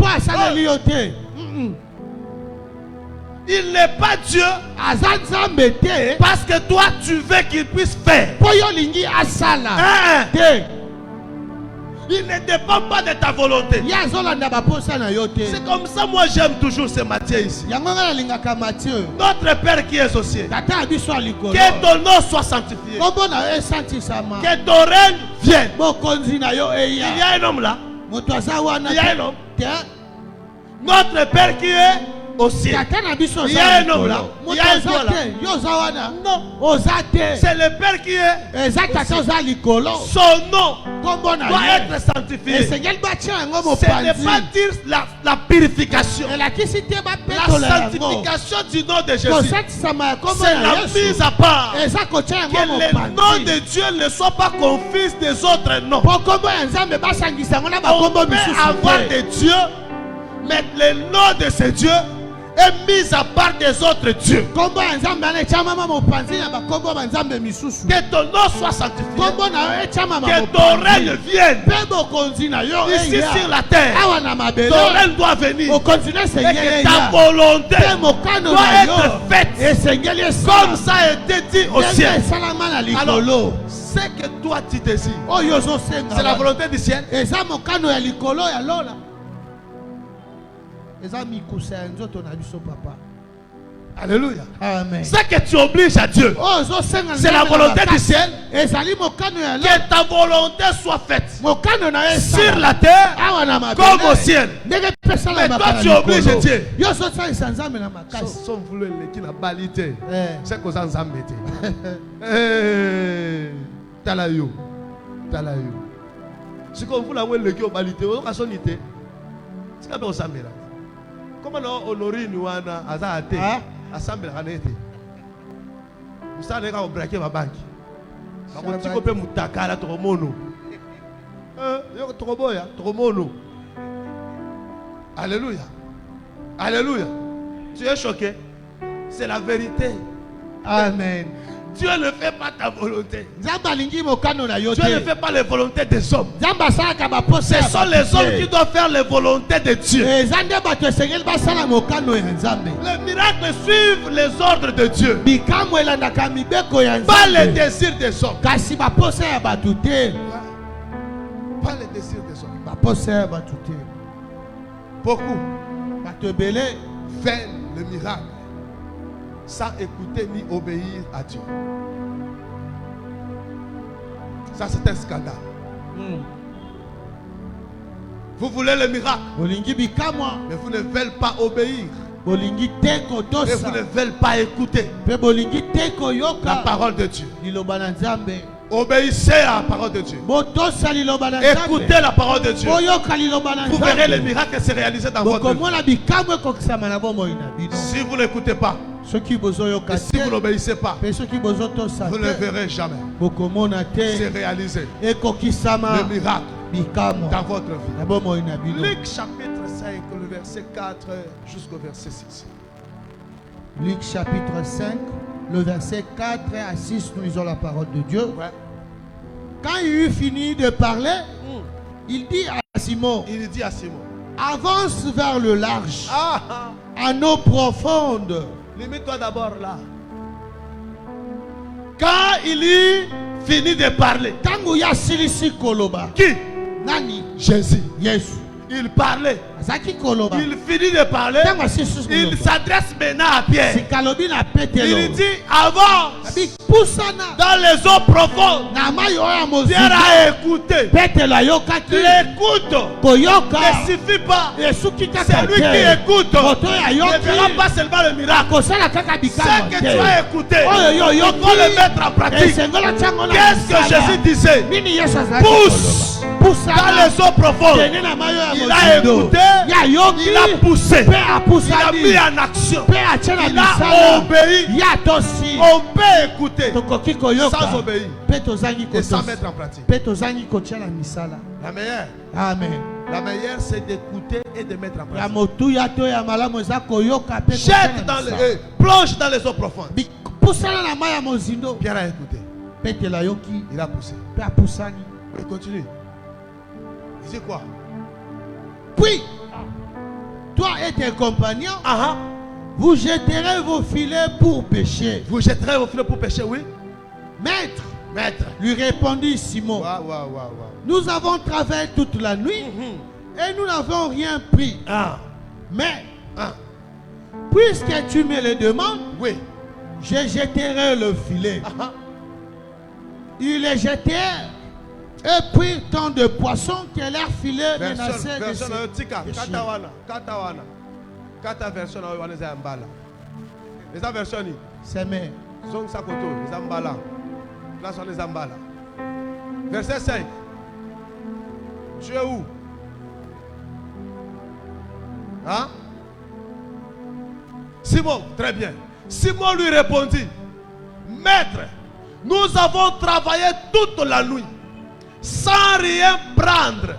Il n'est pas Dieu parce que toi tu veux qu'il puisse faire. Il ne dépend pas de ta volonté. C'est comme ça, moi j'aime toujours ce Matthieu ici. Notre Père qui est aux cieux, que ton nom soit sanctifié, que ton règne vienne. Il y a un homme là. Il y a un homme. Notre Père qui est au ciel. Il y a un homme là. Il y a un toi là. Non. C'est le Père qui est au ciel. Son nom doit être sanctifié. Ce n'est pas dire la purification. La sanctification du nom de Jésus, c'est la mise à part. Que le nom de Dieu ne soit pas confus des autres noms. On peut avoir des dieux, mais le nom de ces dieux est mis à part des autres dieux. Que ton nom soit sanctifié. Que ton règne vienne ici sur la terre. Ton règne doit venir. Et que ta volonté doit être faite comme ça a été dit au ciel. Alors, ce que toi tu désires, c'est la volonté du ciel. Alléluia. Amen. Ce que tu obliges à Dieu, c'est la volonté du ciel. Que ta volonté soit faite sur la terre comme au ciel. Mais toi tu obliges Dieu. C'est que ça nous a mis. Talayo. Si vous l'avez le qui balité, on a sonité. C'est comme ça. Comment on honorer nous à Azate, assemblée à Nete. Vous savez quand on braque ma banque. On dit qu'on peut moutaka la tromono. Tromono. Alléluia. Alléluia. Tu es choqué? C'est la vérité. Amen. Dieu ne fait pas ta volonté. Dieu ne fait pas les volontés des hommes. Ce sont les hommes qui doivent faire les volontés de Dieu. Les miracles suivent les ordres de Dieu, pas les désirs des hommes. Pas les désirs des hommes. Beaucoup font le miracle sans écouter ni obéir à Dieu. Ça, c'est un scandale. Vous voulez le miracle, mais vous ne voulez pas obéir. Et vous ne voulez pas écouter la parole de Dieu. Obéissez à la parole de Dieu. Écoutez la parole de Dieu. Vous verrez les miracles se réaliser dans votre vie. Si vous n'écoutez pas, et si vous n'obéissez pas, vous ne verrez jamais se réaliser le miracle dans votre vie. Luc chapitre 5, le verset 4 jusqu'au verset 6. Luc chapitre 5, le verset 4 à 6, nous lisons la parole de Dieu. Ouais. Quand il eut fini de parler, il dit à Simon, avance vers le large, en eau profonde. Limite-toi d'abord là. Quand il eut fini de parler, qui? Nani? Jésus. Yes. Il parlait. Il finit de parler. Il s'adresse maintenant à Pierre. Il dit avant, dans les eaux profondes, Pierre a écouté. L'écoute ne suffit pas. C'est lui qui écoute. Ne verra pas seulement le miracle. Ce que tu as écouté, il faut le mettre en pratique. Qu'est-ce que Jésus disait? Pousse. dans les eaux profondes. Il a écouté, il a poussé, il a mis en action, il a obéi. On peut écouter sans obéir et sans mettre en pratique. La meilleure, Amen. La meilleure, c'est d'écouter et de mettre en pratique. Jette dans les, plonge dans les eaux profondes. Pierre a écouté. Il a poussé. Il continue. Il dit quoi? Puis, toi et tes compagnons, vous jetterez vos filets pour pêcher. Vous jetterez vos filets pour pêcher, oui. Maître, lui répondit Simon. Nous avons travaillé toute la nuit et nous n'avons rien pris. Mais, puisque tu me le demandes, je jetterai le filet. Ils les jetèrent et prirent tant de poissons que leur filet menaçait de se Verset 5. Tu es où? Simon, très bien. Simon lui répondit, Maître, nous avons travaillé toute la nuit sans rien prendre.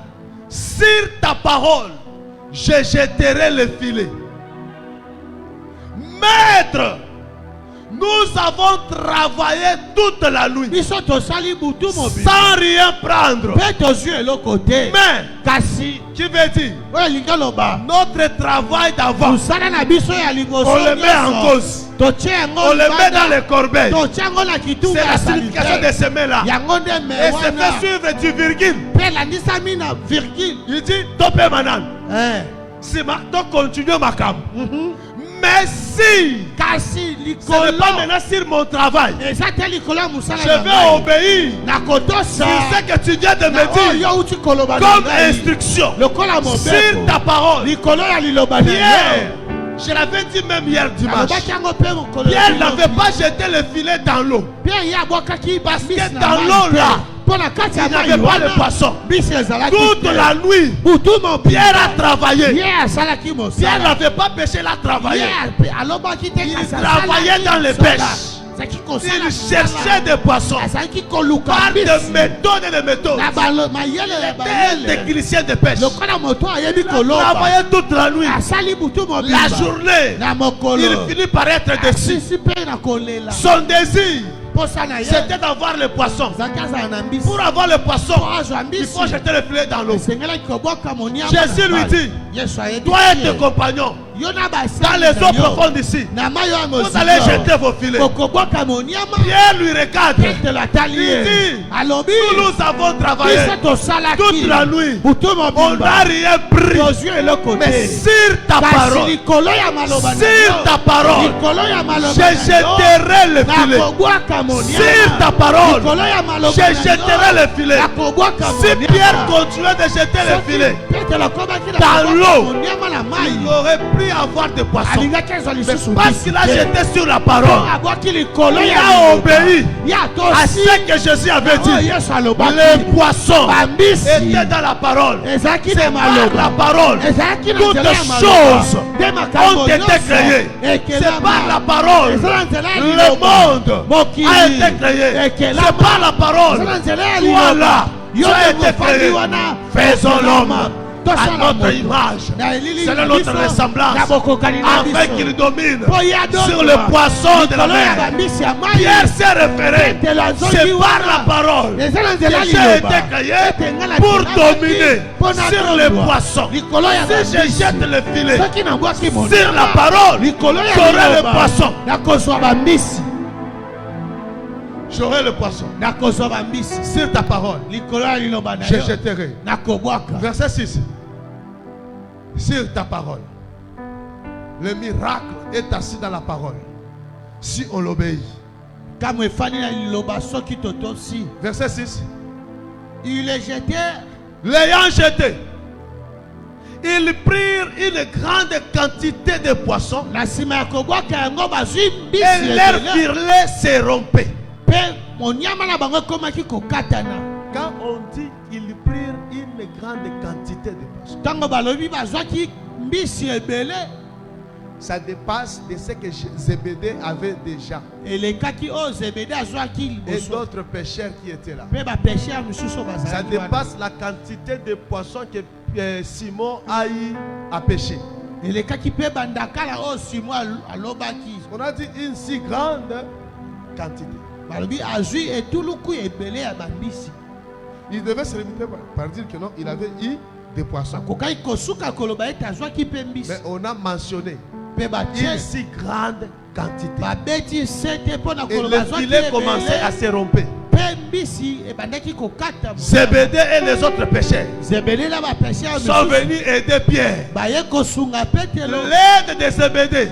Sur ta parole, je jetterai le filet. Maître, nous avons travaillé toute la nuit sans rien prendre. Mais, qui veut dire, notre travail d'avant, on le met en cause. On le met dans les corbeilles. C'est la signification de ce mets-là. Et c'est fait suivre du virgule. Il dit, Topé Manan. Si tu continues ma cam. Mais si ce n'est pas maintenant sur mon travail, je vais obéir sur ce que tu viens de me dire comme instruction sur ta parole. Pierre, je l'avais dit même hier dimanche, Pierre n'avait pas jeté le filet dans l'eau. Parce que dans l'eau là, il n'avait pas de poisson. Toute la nuit, Pierre a travaillé. Pierre n'avait pas pêché, il a travaillé. Il travaillait dans les pêches. Il cherchait des poissons par des méthodes et des méthodes. Il était technicien de pêche. Il travaillait toute la nuit. La journée, il finit par être déçu. Son désir, c'était d'avoir le poisson. Pour avoir le poisson, il faut jeter le filet dans l'eau. Jésus lui dit, toi et tes compagnons, dans les eaux profondes ici, vous allez jeter vos filets. Pierre lui regarde. Il dit, nous avons travaillé toute la nuit. On n'a rien pris. Mais sur ta parole, je jeterai le filet. Sur ta parole, je jeterai le filet. Si Pierre continuait de jeter le filet dans l'eau, il aurait pu avoir de poissons. Mais parce qu'il a jeté sur la parole, il a obéi à ce que Jésus avait dit. Les poissons étaient dans la parole. C'est par la parole. Toutes choses ont été créées. C'est par la parole. Le monde a été créé. C'est par la parole. Toi là, tu as été créé. Faisons l'homme à notre image, selon notre ressemblance, afin qu'il domine sur le poisson de la mer. Pierre s'est référé, c'est par la parole que j'ai été créé pour dominer sur le poisson. Si je jette le filet sur la parole, j'aurai le poisson. J'aurai le poisson. Sur ta parole, je jetterai. Verset 6. Sur ta parole. Le miracle est assis dans la parole. Si on l'obéit. Verset 6. Ils les jetèrent. L'ayant jeté, ils prirent une grande quantité de poissons. Et leur filet se rompait. Quand on dit ils prirent grande quantité de poissons. Ça dépasse de ce que Zébédée avait déjà. Et d'autres pêcheurs qui étaient là. Ça dépasse la quantité de poissons que Simon a eu à pêcher. On a dit une si grande quantité. Il devait se limiter par dire que non, il avait eu des poissons. Mais on a mentionné une si grande quantité. Et le filet commençait à se rompre. Zébédée et les autres pêcheurs sont venus aider Pierre. L'aide de Zébédée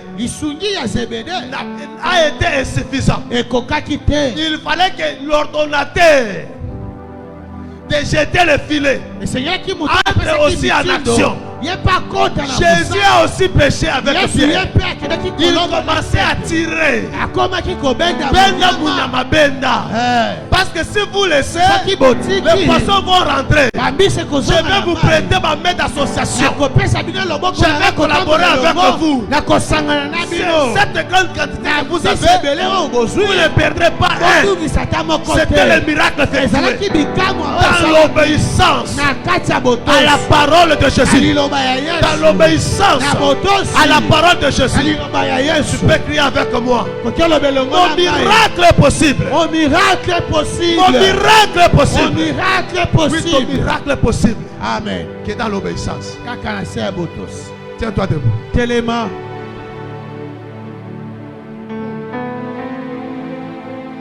a été insuffisante. Il fallait que l'ordonnateur de jeter le filet entre aussi en action. Jésus a aussi péché avec Pierre. Il commençait à tirer. Parce que si vous laissez, les poissons vont rentrer. Je vais vous prêter ma main d'association. Je vais collaborer avec vous. Cette grande quantité que vous avez, vous ne perdrez pas un. C'était le miracle effectué dans l'obéissance à la parole de Jésus. Dans l'obéissance à la parole de Jésus. Tu peux crier avec moi. Mon miracle est possible. Mon miracle est possible. Mon miracle est possible. Mon miracle est possible. Oui, ton miracle est possible. Amen. Qui est dans l'obéissance. Tiens-toi debout. Téléma.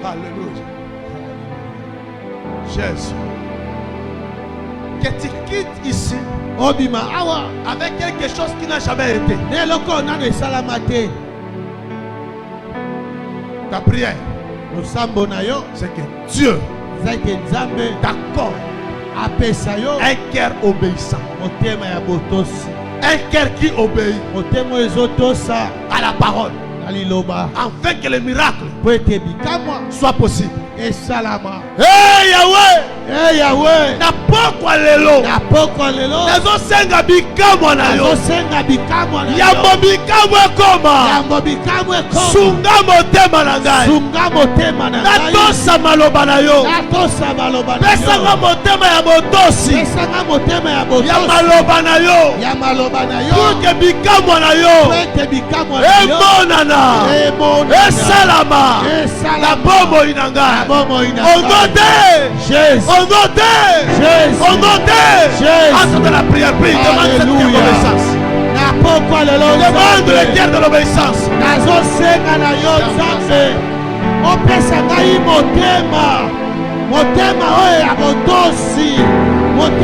Alléluia. Jésus. Que tu quittes ici avec quelque chose qui n'a jamais été. Ta prière, c'est que Dieu t'accorde un cœur obéissant. Un cœur qui obéit à la parole. Afin que le miracle soit possible. Hey Yahweh! Hey Yahweh! Napokwa lelo! Nazo senga bikamwa na yo! Yambo bikamwa koma! Sunga motema na ngai! Natosa maloba na yo! Pesanga motema ya motosi! Ya maloba na yo! Puke bikamwa na yo! Emonana! Esalama! La bombo inanga! Entre de la prière, prie, demande cette reconnaissance. Demande le cœur de l'obéissance. Au nom de Jésus,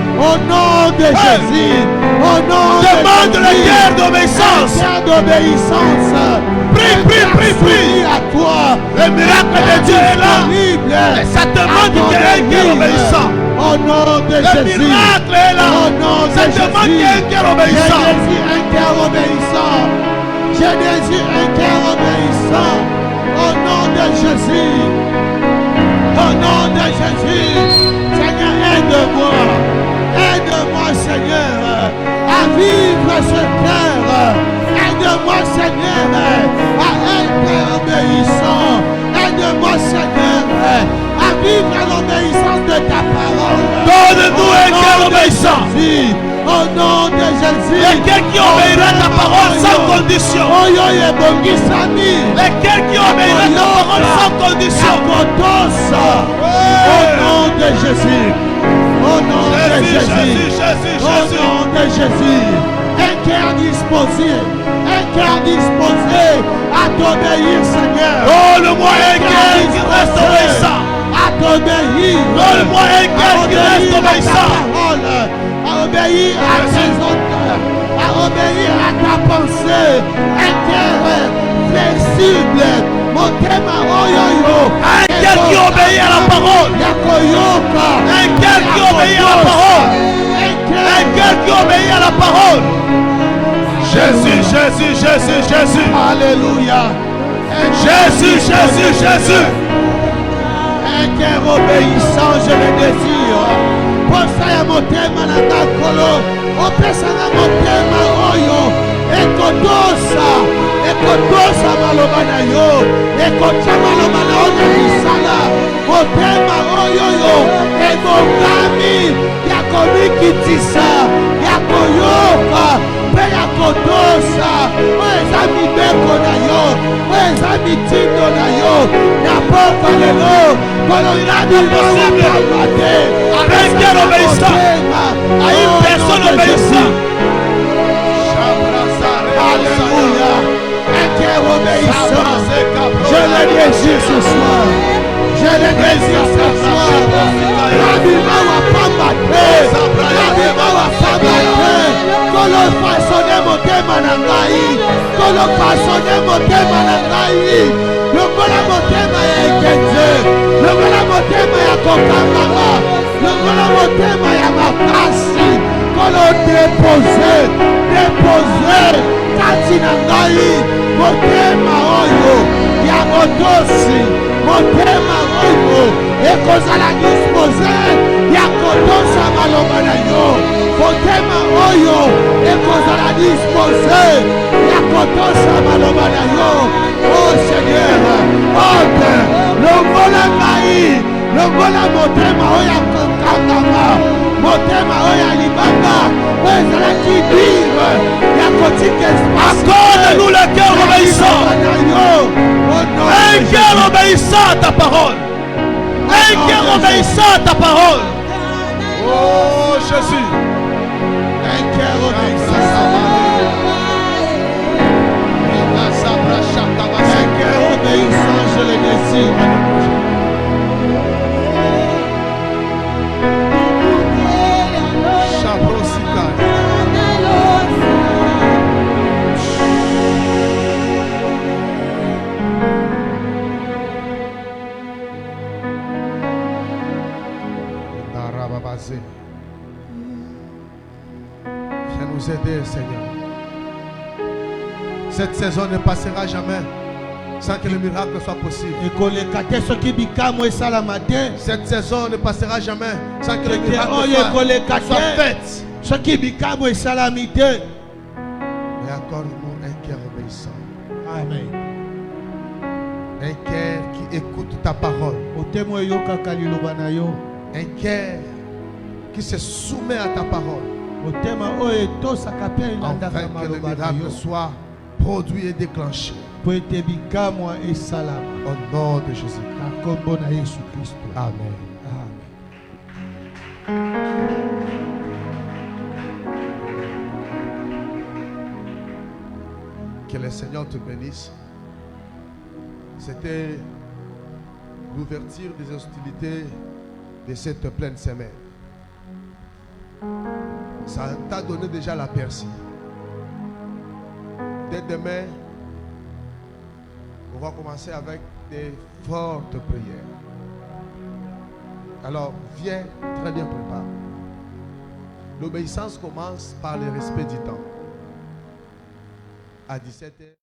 au nom de Jésus, demande le cœur d'obéissance. Prie. À toi. Le miracle de Dieu est là. Et ça demande qu'il y ait un cœur obéissant. Au nom de Jésus. Le miracle est là. Ça demande qu'il y ait un cœur obéissant. J'ai désiré un cœur obéissant. Au nom de Jésus. Au nom de Jésus. Seigneur, aide-moi. Aide-moi, Seigneur, à vivre ce cœur. Aide-moi, Seigneur, à être obéissant. Aide-moi, Seigneur, à vivre l'obéissance de ta parole. Donne-nous un cœur obéissant. Au nom de Jésus. Lequel qui obéira ta parole sans condition. Lequel qui obéira ta parole sans condition. Au nom de Jésus. Au nom de Jésus. Au nom de Jésus. Un cœur disposé. Un cœur disposé à t'obéir, Seigneur. Donne-moi un cœur qui reste obéissant. À t'obéir. Donne-moi un cœur qui reste obéissant. À obéir à tes ordres. À obéir à ta pensée. Un cœur flexible. Un cœur qui obéit à la parole. Un cœur qui obéit à la parole. Un cœur qui obéit à la parole. Jésus, Jésus, Jésus, Jésus. Alléluia. Jésus, Jésus, Jésus. Un cœur obéissant, je le désire. Posa ya motema na nakolo. Opesa na motema oyo. Ekotosa maloba na yo. Ekotya maloba na yo na misala. Motema oyo yo. Ebongami ya komikitisa. Ya koyoka. Pe ya kotosa. Oyo eza mibeko na yo. Oyo eza mitindo na yo. Na pokwa lelo. Kolonadi mawapamate. Un cœur obéissant. À une personne obéissante. Alléluia. Un cœur obéissant. Je le désire ce soir. Je le désire ce soir. Rabima wa pambate. Rabima wa pambate. Kolo façonne motema na ngai. Kolo façonne motema na ngai. Lokola motema ya ekete. Lokola motema ya kokangama. Lokola motema ya makasi. Kolo depose. Kati na ngai motema oyo ya motosi. Motema oyo ekozala dispose ya kotosa maloba na yo. Motema oyo ekozala dispose ya kotosa maloba na yo. Oh Seigneur, ode longola ngai, longola motema oyo ya kokangama. Motema oyo ya libanga oyo ezalaki dire ya kotika espace. Accorde-nous le cœur obéissant. Un cœur obéissant à ta parole. Un cœur obéissant à ta parole. Oh Jésus. Un cœur obéissant. Un cœur obéissant, je le désire. Viens nous aider, Seigneur. Cette saison ne passera jamais sans que le miracle soit possible. Cette saison ne passera jamais sans que le miracle soit fait. Et accorde-nous un cœur obéissant. Amen. Un cœur qui écoute ta parole. Un cœur qui se soumet à ta parole. Afin que le miracle soit produit et déclenché. Au nom de Jésus-Christ. Amen. Que le Seigneur te bénisse. C'était l'ouverture des hostilités de cette pleine semaine. Ça t'a donné déjà l'aperçu. Dès demain, on va commencer avec des fortes prières. Alors, viens très bien préparé. L'obéissance commence par le respect du temps. À 17h.